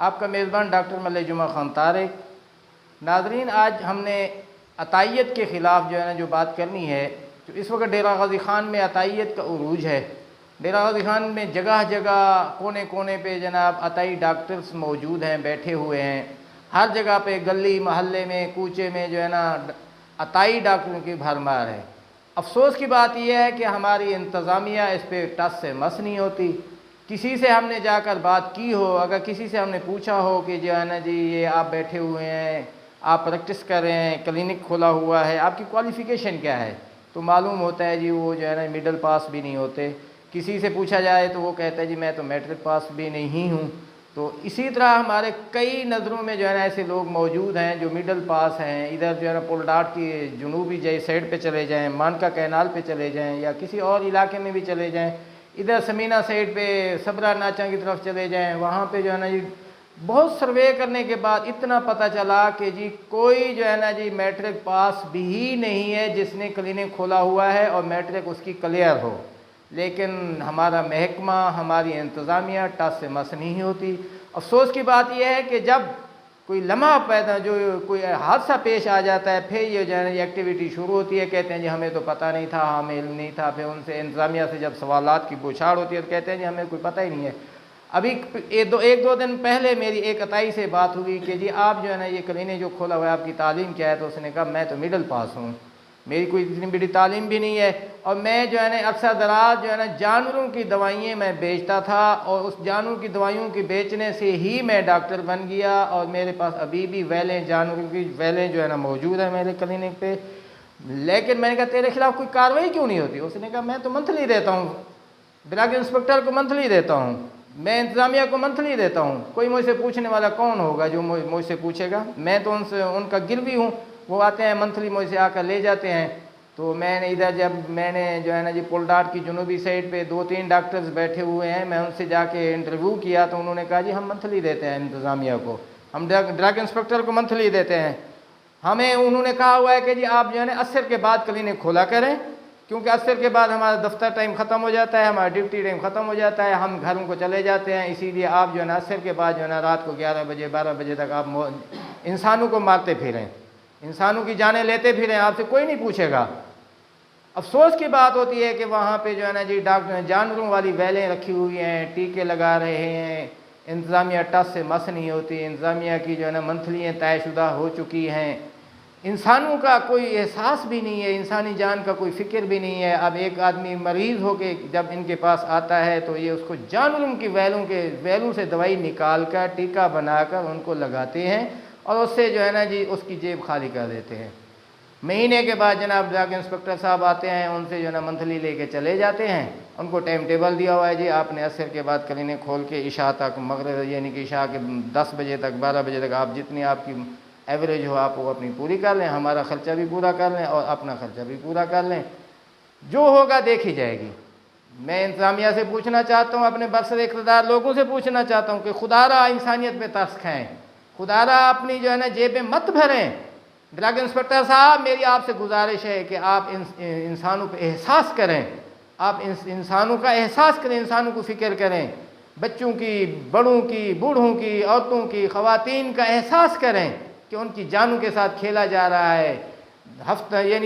آپ کا میزبان ڈاکٹر ملک جمعہ خان طارق۔ ناظرین، آج ہم نے عطائیت کے خلاف جو بات کرنی ہے۔ تو اس وقت ڈیرہ غازی خان میں عطائیت کا عروج ہے۔ ڈیرہ غازی خان میں جگہ جگہ کونے کونے پہ جناب عطائی ڈاکٹرز موجود ہیں، بیٹھے ہوئے ہیں۔ ہر جگہ پہ گلی محلے میں کوچے میں عطائی ڈاکٹروں کی بھرمار ہے۔ افسوس کی بات یہ ہے کہ ہماری انتظامیہ اس پہ ٹس سے مس نہیں ہوتی۔ کسی سے ہم نے جا کر بات کی ہو، اگر کسی سے ہم نے پوچھا ہو کہ جی یہ آپ بیٹھے ہوئے ہیں، آپ پریکٹس کر رہے ہیں، کلینک کھولا ہوا ہے، آپ کی کوالیفیکیشن کیا ہے، تو معلوم ہوتا ہے جی وہ مڈل پاس بھی نہیں ہوتے۔ کسی سے پوچھا جائے تو وہ کہتا ہے جی میں تو میٹرک پاس بھی نہیں ہوں۔ تو اسی طرح ہمارے کئی نظروں میں ایسے لوگ موجود ہیں جو مڈل پاس ہیں۔ ادھر پول ڈاٹ کی جنوبی سائڈ پہ چلے جائیں، مانکا کینال پہ چلے جائیں، یا کسی اور علاقے میں بھی چلے جائیں، ادھر سمینہ سائڈ پہ صبرا ناچا کی طرف چلے جائیں، وہاں پہ بہت سروے کرنے کے بعد اتنا پتہ چلا کہ کوئی میٹرک پاس بھی نہیں ہے جس نے کلینک کھولا ہوا ہے اور میٹرک اس کی کلیئر ہو۔ لیکن ہمارا محکمہ، ہماری انتظامیہ ٹس سے مس نہیں ہوتی۔ افسوس کی بات یہ ہے کہ جب کوئی لمحہ کوئی حادثہ پیش آ جاتا ہے، پھر یہ ایکٹیویٹی شروع ہوتی ہے، کہتے ہیں جی ہمیں تو پتہ نہیں تھا، ہمیں علم نہیں تھا۔ پھر ان سے انتظامیہ سے جب سوالات کی بوچھاڑ ہوتی ہے تو کہتے ہیں جی ہمیں کوئی پتہ ہی نہیں ہے۔ ابھی ایک دو دن پہلے میری ایک عطائی سے بات ہوئی کہ جی آپ یہ کلینک جو کھولا ہوا ہے آپ کی تعلیم کیا ہے، تو اس نے کہا میں تو مڈل پاس ہوں، میری کوئی اتنی بڑی تعلیم بھی نہیں ہے، اور میں اکثر دراز جانوروں کی دوائیں میں بیچتا تھا، اور اس جانوروں کی دوائیوں کی بیچنے سے ہی میں ڈاکٹر بن گیا، اور میرے پاس ابھی بھی ویلیں جانوروں کی ویلیں موجود ہیں میرے کلینک پہ۔ لیکن میں نے کہا تیرے خلاف کوئی کارروائی کیوں نہیں ہوتی؟ اس نے کہا میں تو منتھلی دیتا ہوں، ڈرگ انسپکٹر کو منتھلی دیتا ہوں، میں انتظامیہ کو منتھلی دیتا ہوں، کوئی مجھ سے پوچھنے والا کون ہوگا جو مجھ سے پوچھے گا؟ میں تو ان کا گروی ہوں، وہ آتے ہیں منتھلی مجھ سے آ کر لے جاتے ہیں۔ تو میں نے ادھر جب میں نے پول ڈاٹ کی جنوبی سائڈ پہ 2-3 ڈاکٹرز بیٹھے ہوئے ہیں، میں ان سے جا کے انٹرویو کیا تو انہوں نے کہا جی ہم منتھلی دیتے ہیں انتظامیہ کو، ہم ڈرگ انسپکٹر کو منتھلی دیتے ہیں۔ ہمیں انہوں نے کہا ہوا ہے کہ جی آپ عصر کے بعد کلینک کھولا کریں، کیونکہ عصر کے بعد ہمارا دفتر ٹائم ختم ہو جاتا ہے، ہمارا ڈیوٹی ٹائم ختم ہو جاتا ہے، ہم گھروں کو چلے جاتے ہیں، اسی لیے آپ عصر کے بعد رات کو 11 بجے 12 بجے تک آپ انسانوں کو مارتے پھریں، انسانوں کی جانیں لیتے پھریں، آپ سے کوئی نہیں پوچھے گا۔ افسوس کی بات ہوتی ہے کہ وہاں پہ ڈاکٹر جانوروں والی ویلیں رکھی ہوئی ہیں، ٹیکے لگا رہے ہیں، انتظامیہ ٹس سے مس نہیں ہوتی، انتظامیہ کی منتھلیاں طے شدہ ہو چکی ہیں، انسانوں کا کوئی احساس بھی نہیں ہے، انسانی جان کا کوئی فکر بھی نہیں ہے۔ اب ایک آدمی مریض ہو کے جب ان کے پاس آتا ہے تو یہ اس کو جانوروں کی ویلوں سے دوائی نکال کر ٹیکہ بنا کر ان کو لگاتے ہیں، اور اس سے اس کی جیب خالی کر دیتے ہیں۔ مہینے کے بعد ڈرگ انسپکٹر صاحب آتے ہیں، ان سے منتھلی لے کے چلے جاتے ہیں، ان کو ٹائم ٹیبل دیا ہوا ہے جی آپ نے عصر کے بعد کلینک کھول کے عشاء تک، مغرب کہ عشاء کے 10 بجے تک 12 بجے تک آپ جتنی آپ کی ایوریج ہو آپ وہ اپنی پوری کر لیں، ہمارا خرچہ بھی پورا کر لیں اور اپنا خرچہ بھی پورا کر لیں، جو ہوگا دیکھی جائے گی۔ میں انتظامیہ سے پوچھنا چاہتا ہوں، اپنے برسر اقتدار لوگوں سے پوچھنا چاہتا ہوں کہ خدا را انسانیت پہ ترس کھائیں، خدا را اپنی جیبیں مت بھریں۔ ڈرگ انسپکٹر صاحب میری آپ سے گزارش ہے کہ آپ انسانوں پہ احساس کریں، آپ انسانوں کا احساس کریں، انسانوں کو فکر کریں، بچوں کی، بڑوں کی، بوڑھوں کی، عورتوں کی، خواتین کا احساس کریں کہ ان کی جانوں کے ساتھ کھیلا جا رہا ہے۔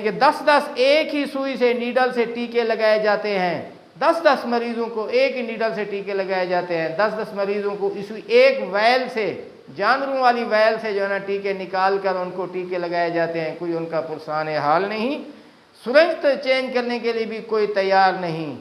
کہ 10 ایک ہی سوئی سے نیڈل سے ٹیکے لگائے جاتے ہیں، 10 مریضوں کو ایک ہی نیڈل سے ٹیکے لگائے جاتے ہیں، 10 مریضوں کو اس ایک ویل سے، جانوروں والی ویل سے ٹیکے نکال کر ان کو ٹیکے لگائے جاتے ہیں، کوئی ان کا پرسان حال نہیں۔ سرنج چینج کرنے کے لیے بھی کوئی تیار نہیں،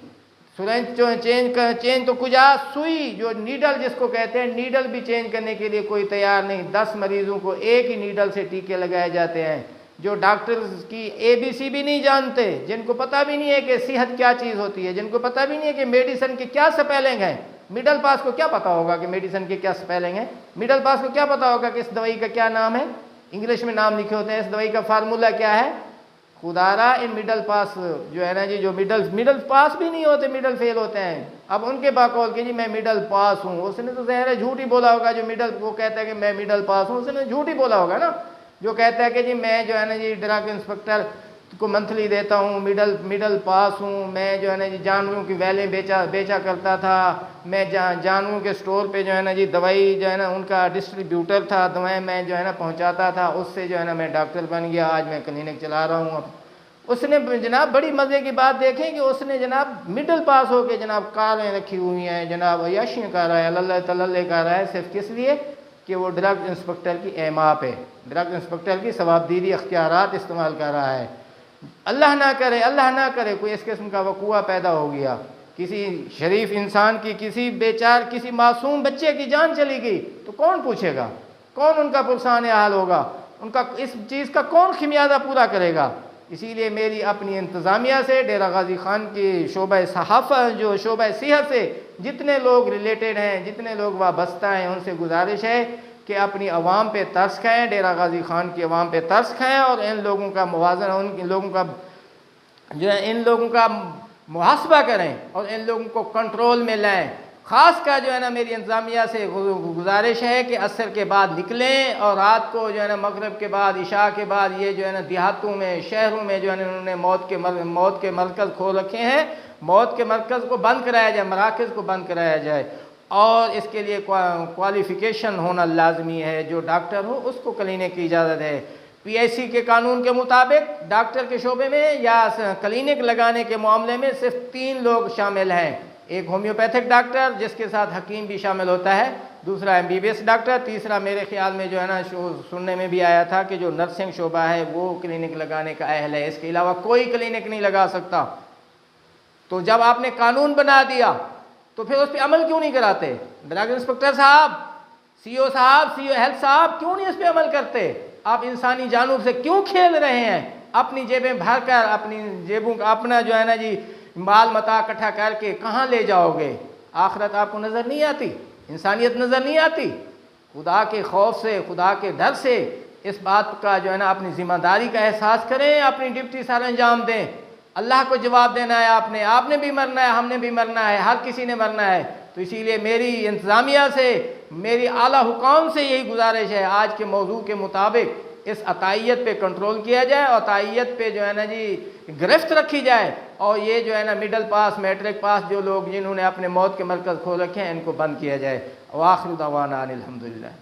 سرنج چینج تو کجا، سوئی جو نیڈل جس کو کہتے ہیں، نیڈل بھی چینج کرنے کے لیے کوئی تیار نہیں۔ 10 مریضوں کو ایک ہی نیڈل سے ٹیکے لگائے جاتے ہیں، جو ڈاکٹرز کی ABC بھی نہیں جانتے، جن کو پتہ بھی نہیں ہے کہ صحت کیا چیز ہوتی ہے، جن کو پتہ بھی نہیں ہے کہ میڈیسن کے کیا سپیلنگ ہیں۔ مڈل پاس کو کیا پتہ ہوگا کہ میڈیسن کے کیا سپیلنگ ہیں؟ مڈل پاس کو کیا پتہ ہوگا کہ اس دوائی کا کیا نام ہے؟ انگلش میں نام لکھے ہوتے ہیں، اس دوائی کا فارمولہ کیا ہے؟ خدارا ان مڈل پاس جو مڈل پاس بھی نہیں ہوتے، مڈل فیل ہوتے ہیں۔ اب ان کے باقول کہ جی میں مڈل پاس ہوں، اس نے تو ظاہر ہے جھوٹ ہی بولا ہوگا۔ جو وہ کہتا ہے کہ میں مڈل پاس ہوں، اس نے جھوٹ ہی بولا ہوگا نا۔ جو کہتا ہے کہ جی میں ڈرگ انسپکٹر کو منتھلی دیتا ہوں، مڈل پاس ہوں، میں جو ہے نا جی جانوروں کی ویلیں بیچا کرتا تھا، میں جانوروں کے سٹور پہ جو ہے نا جی دوائی جو ہے نا ان کا ڈسٹریبیوٹر تھا، دوائیں میں جو ہے نا پہنچاتا تھا، اس سے جو ہے نا میں ڈاکٹر بن گیا، آج میں کلینک چلا رہا ہوں۔ اس نے جناب بڑی مزے کی بات دیکھیں کہ اس نے جناب مڈل پاس ہو کے جناب کاریں رکھی ہوئی ہیں، جناب عیاشیاں کر رہا ہے، اللہ تعالیٰ کر رہا ہے، صرف کس لیے کہ وہ ڈرگ انسپکٹر کی ایما پہ، ڈرگ انسپکٹر کی ثوابدیدی اختیارات استعمال کر رہا ہے۔ اللہ نہ کرے کوئی اس قسم کا وقوع پیدا ہو گیا، کسی شریف انسان کی، کسی معصوم بچے کی جان چلی گئی تو کون پوچھے گا؟ کون ان کا پرسان حال ہوگا؟ ان کا اس چیز کا کون خمیازہ پورا کرے گا؟ اسی لیے میری اپنی انتظامیہ سے، ڈیرہ غازی خان کی شعبہ صحت سے جتنے لوگ ریلیٹڈ ہیں، جتنے لوگ وابستہ ہیں، ان سے گزارش ہے کہ اپنی عوام پہ ترس کھائیں، ڈیرہ غازی خان کی عوام پہ ترس کھائیں، اور ان لوگوں کا موازنہ، ان لوگوں کا محاسبہ کریں اور ان لوگوں کو کنٹرول میں لائیں۔ خاص کا جو ہے نا میری انتظامیہ سے گزارش ہے کہ عصر کے بعد نکلیں اور رات کو جو ہے نا مغرب کے بعد، عشاء کے بعد، یہ جو ہے نا دیہاتوں میں، شہروں میں جو ہے نا انہوں نے موت کے مرکز کھول رکھے ہیں، موت کے مرکز کو بند کرایا جائے، مراکز کو بند کرایا جائے، اور اس کے لیے کوالیفیکیشن ہونا لازمی ہے۔ جو ڈاکٹر ہو اس کو کلینک کی اجازت ہے۔ پی ایس سی کے قانون کے مطابق ڈاکٹر کے شعبے میں یا کلینک لگانے کے معاملے میں صرف 3 لوگ شامل ہیں، ایک ہومیوپیتھک ڈاکٹر جس کے ساتھ حکیم بھی شامل ہوتا ہے، دوسرا MBBS ڈاکٹر، تیسرا میرے خیال میں جو ہے نا سننے میں بھی آیا تھا کہ جو نرسنگ شعبہ ہے وہ کلینک لگانے کا اہل ہے، اس کے علاوہ کوئی کلینک نہیں لگا سکتا۔ تو جب آپ نے قانون بنا دیا تو پھر اس پہ عمل کیوں نہیں کراتے؟ ڈرگ انسپکٹر صاحب، CO صاحب، CO ہیلتھ صاحب کیوں نہیں اس پہ عمل کرتے؟ آپ انسانی جانوں سے کیوں کھیل رہے ہیں؟ اپنی جیبیں بھر کر، اپنی جیبوں کا اپنا جو ہے نا جی مال متاع اکٹھا کر کے کہاں لے جاؤ گے؟ آخرت آپ کو نظر نہیں آتی؟ انسانیت نظر نہیں آتی؟ خدا کے خوف سے، خدا کے ڈر سے اس بات کا جو ہے نا اپنی ذمہ داری کا احساس کریں، اپنی ڈیوٹی سر انجام دیں۔ اللہ کو جواب دینا ہے، آپ نے بھی مرنا ہے، ہم نے بھی مرنا ہے، ہر کسی نے مرنا ہے۔ تو اسی لیے میری انتظامیہ سے، میری اعلیٰ حکام سے یہی گزارش ہے، آج کے موضوع کے مطابق اس عطائیت پہ کنٹرول کیا جائے، اور عطائیت پہ جو ہے نا جی گرفت رکھی جائے، اور یہ جو ہے نا مڈل پاس، میٹرک پاس جو لوگ جنہوں نے اپنے موت کے مرکز کھول رکھے ہیں ان کو بند کیا جائے۔ وآخر دعوانا ان الحمدللہ۔